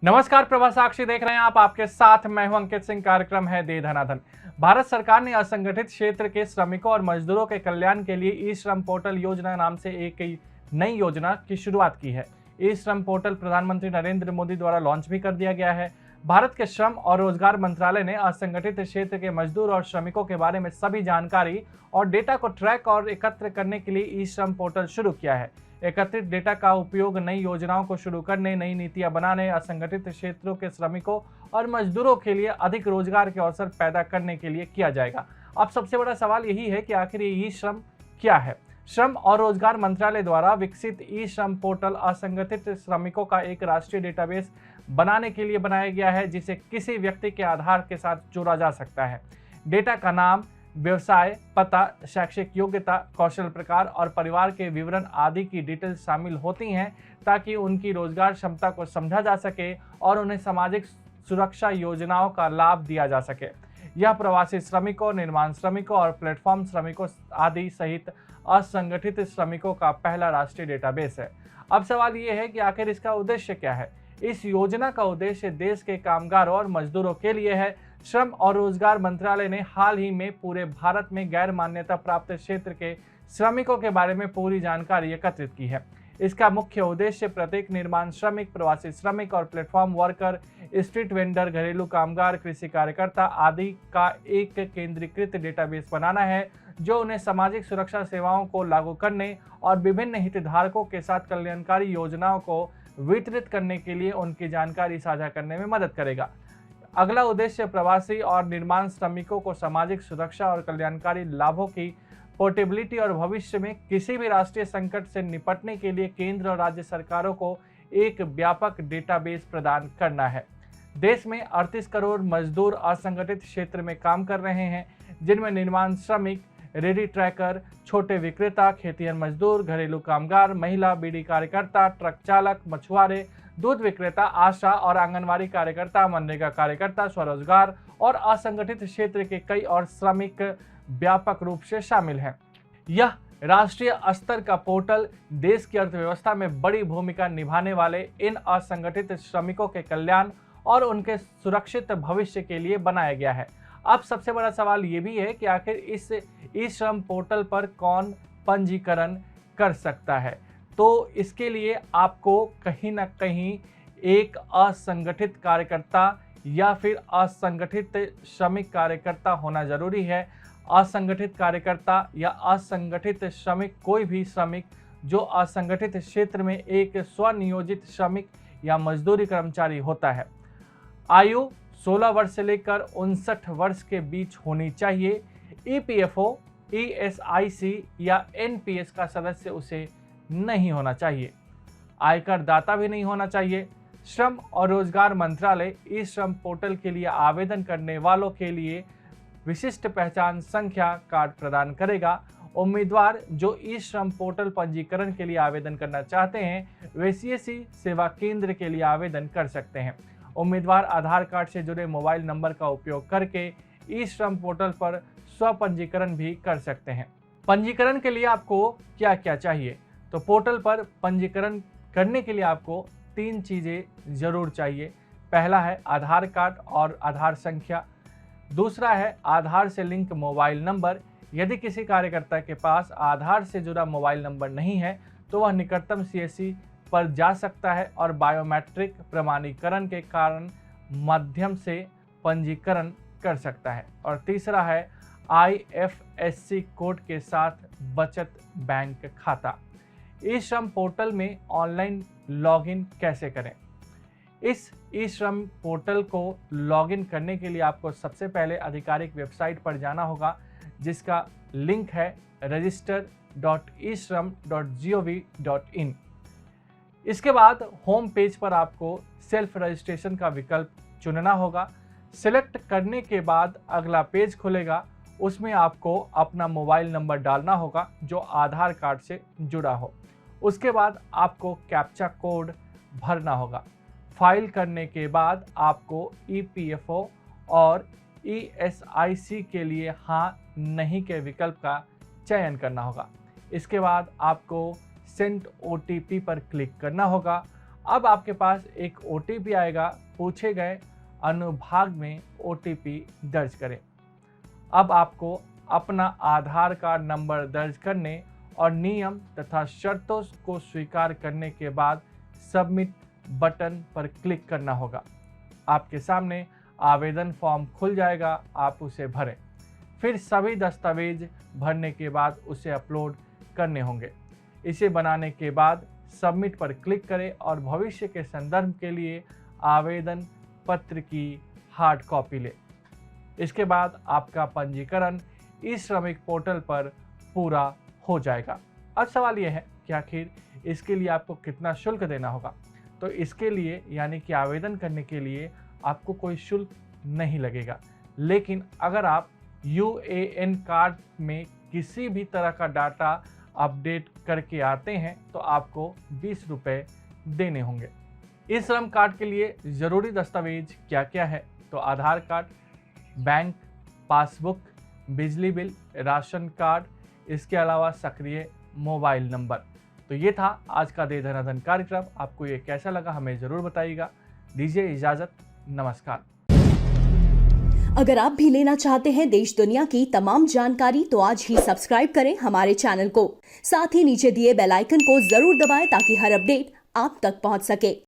नमस्कार, प्रभा साक्षी देख रहे हैं आप। आपके साथ मैं हूं अंकित सिंह। कार्यक्रम है दे धनाधन। भारत सरकार ने असंगठित क्षेत्र के श्रमिकों और मजदूरों के कल्याण के लिए ई श्रम पोर्टल योजना नाम से एक नई योजना की शुरुआत की है। ई श्रम पोर्टल प्रधानमंत्री नरेंद्र मोदी द्वारा लॉन्च भी कर दिया गया है। भारत के श्रम और रोजगार मंत्रालय ने असंगठित क्षेत्र के मजदूर और श्रमिकों के बारे में सभी जानकारी और डेटा को ट्रैक और एकत्र करने के लिए ई श्रम पोर्टल शुरू किया है। एकत्रित डेटा का उपयोग नई योजनाओं को शुरू करने, नई नीतियां बनाने, असंगठित क्षेत्रों के श्रमिकों और मजदूरों के लिए अधिक रोजगार के अवसर पैदा करने के लिए किया जाएगा। अब सबसे बड़ा सवाल यही है कि आखिर ये ई श्रम क्या है। श्रम और रोजगार मंत्रालय द्वारा विकसित ई श्रम पोर्टल असंगठित श्रमिकों का एक राष्ट्रीय डेटाबेस बनाने के लिए बनाया गया है, जिसे किसी व्यक्ति के आधार के साथ जोड़ा जा सकता है। डेटा का नाम, व्यवसाय पता, शैक्षिक योग्यता, कौशल प्रकार और परिवार के विवरण आदि की डिटेल्स शामिल होती हैं, ताकि उनकी रोजगार क्षमता को समझा जा सके और उन्हें सामाजिक सुरक्षा योजनाओं का लाभ दिया जा सके। यह प्रवासी श्रमिकों, निर्माण श्रमिकों और प्लेटफॉर्म श्रमिकों आदि सहित असंगठित श्रमिकों का पहला राष्ट्रीय डेटाबेस है। अब सवाल ये है कि आखिर इसका उद्देश्य क्या है। इस योजना का उद्देश्य देश के कामगारों और मजदूरों के लिए है। श्रम और रोजगार मंत्रालय ने हाल ही में पूरे भारत में गैर मान्यता प्राप्त क्षेत्र के श्रमिकों के बारे में पूरी जानकारी एकत्रित की है। इसका मुख्य उद्देश्य प्रत्येक निर्माण श्रमिक, प्रवासी श्रमिक और प्लेटफॉर्म वर्कर, स्ट्रीट वेंडर, घरेलू कामगार, कृषि कार्यकर्ता आदि का एक केंद्रीकृत डेटाबेस बनाना है, जो उन्हें सामाजिक सुरक्षा सेवाओं को लागू करने और विभिन्न हितधारकों के साथ कल्याणकारी योजनाओं को वितरित करने के लिए उनकी जानकारी साझा करने में मदद करेगा। अगला उद्देश्य प्रवासी और निर्माण श्रमिकों को सामाजिक सुरक्षा और कल्याणकारी लाभों की पोर्टेबिलिटी और भविष्य में किसी भी राष्ट्रीय संकट से निपटने के लिए केंद्र और राज्य सरकारों को एक व्यापक डेटाबेस प्रदान करना है। देश में 38 करोड़ मजदूर असंगठित क्षेत्र में काम कर रहे हैं, जिनमें निर्माण श्रमिक, रेडी ट्रैकर, छोटे विक्रेता, खेतिहर मजदूर, घरेलू कामगार, महिला बीड़ी कार्यकर्ता, ट्रक चालक, मछुआरे, दूध विक्रेता, आशा और आंगनवाड़ी कार्यकर्ता, मनरेगा कार्यकर्ता, स्वरोजगार और असंगठित क्षेत्र के कई और श्रमिक व्यापक रूप से शामिल हैं। यह राष्ट्रीय स्तर का पोर्टल देश की अर्थव्यवस्था में बड़ी भूमिका निभाने वाले इन असंगठित श्रमिकों के कल्याण और उनके सुरक्षित भविष्य के लिए बनाया गया है। अब सबसे बड़ा सवाल ये भी है कि आखिर इस ई श्रम पोर्टल पर कौन पंजीकरण कर सकता है। तो इसके लिए आपको कहीं ना कहीं एक असंगठित कार्यकर्ता या फिर असंगठित श्रमिक कार्यकर्ता होना जरूरी है। असंगठित कार्यकर्ता या असंगठित श्रमिक कोई भी श्रमिक जो असंगठित क्षेत्र में एक स्वनियोजित श्रमिक या मजदूरी कर्मचारी होता है। आयु 16 वर्ष से लेकर 59 वर्ष के बीच होनी चाहिए। ईपीएफओ, ईएसआईसी या एनपीएस का सदस्य उसे नहीं होना चाहिए। आयकर दाता भी नहीं होना चाहिए। श्रम और रोजगार मंत्रालय ई श्रम पोर्टल के लिए आवेदन करने वालों के लिए विशिष्ट पहचान संख्या कार्ड प्रदान करेगा। उम्मीदवार जो ई श्रम पोर्टल पंजीकरण के लिए आवेदन करना चाहते हैं, वे सीएससी सेवा केंद्र के लिए आवेदन कर सकते हैं। उम्मीदवार आधार कार्ड से जुड़े मोबाइल नंबर का उपयोग करके ई श्रम पोर्टल पर स्वपंजीकरण भी कर सकते हैं। पंजीकरण के लिए आपको क्या क्या चाहिए? तो पोर्टल पर पंजीकरण करने के लिए आपको 3 चीज़ें ज़रूर चाहिए। पहला है आधार कार्ड और आधार संख्या। दूसरा है आधार से लिंक मोबाइल नंबर। यदि किसी कार्यकर्ता के पास आधार से जुड़ा मोबाइल नंबर नहीं है, तो वह निकटतम सीएससी पर जा सकता है और बायोमेट्रिक प्रमाणीकरण के कारण माध्यम से पंजीकरण कर सकता है। और तीसरा है आईएफएससी कोड के साथ बचत बैंक खाता। ई श्रम पोर्टल में ऑनलाइन लॉगिन कैसे करें? इस ई श्रम पोर्टल को लॉगिन करने के लिए आपको सबसे पहले आधिकारिक वेबसाइट पर जाना होगा, जिसका लिंक है register.ishram.gov.in। इसके बाद होम पेज पर आपको सेल्फ रजिस्ट्रेशन का विकल्प चुनना होगा। सिलेक्ट करने के बाद अगला पेज खुलेगा। उसमें आपको अपना मोबाइल नंबर डालना होगा जो आधार कार्ड से जुड़ा हो। उसके बाद आपको कैप्चा कोड भरना होगा। फाइल करने के बाद आपको ईपीएफओ और ईएसआईसी के लिए हाँ नहीं के विकल्प का चयन करना होगा। इसके बाद आपको सेंड ओटीपी पर क्लिक करना होगा। अब आपके पास एक OTP आएगा, पूछे गए अनुभाग में OTP दर्ज करें। अब आपको अपना आधार कार्ड नंबर दर्ज करने और नियम तथा शर्तों को स्वीकार करने के बाद सबमिट बटन पर क्लिक करना होगा। आपके सामने आवेदन फॉर्म खुल जाएगा, आप उसे भरें। फिर सभी दस्तावेज भरने के बाद उसे अपलोड करने होंगे। इसे बनाने के बाद सबमिट पर क्लिक करें और भविष्य के संदर्भ के लिए आवेदन पत्र की हार्ड कॉपी लें। इसके बाद आपका पंजीकरण ई-श्रमिक पोर्टल पर पूरा हो जाएगा। अब सवाल यह है कि आखिर इसके लिए आपको कितना शुल्क देना होगा। तो इसके लिए यानी कि आवेदन करने के लिए आपको कोई शुल्क नहीं लगेगा, लेकिन अगर आप UAN कार्ड में किसी भी तरह का डाटा अपडेट करके आते हैं तो आपको 20 रुपये देने होंगे। इस श्रम कार्ड के लिए ज़रूरी दस्तावेज क्या क्या है? तो आधार कार्ड, बैंक पासबुक, बिजली बिल, राशन कार्ड, इसके अलावा सक्रिय मोबाइल नंबर। तो ये था आज का दे धनाधन कार्यक्रम। आपको ये कैसा लगा हमें ज़रूर बताइएगा। दीजिए इजाज़त, नमस्कार। अगर आप भी लेना चाहते हैं देश दुनिया की तमाम जानकारी तो आज ही सब्सक्राइब करें हमारे चैनल को। साथ ही नीचे दिए बेल आइकन को जरूर दबाएं ताकि हर अपडेट आप तक पहुंच सके।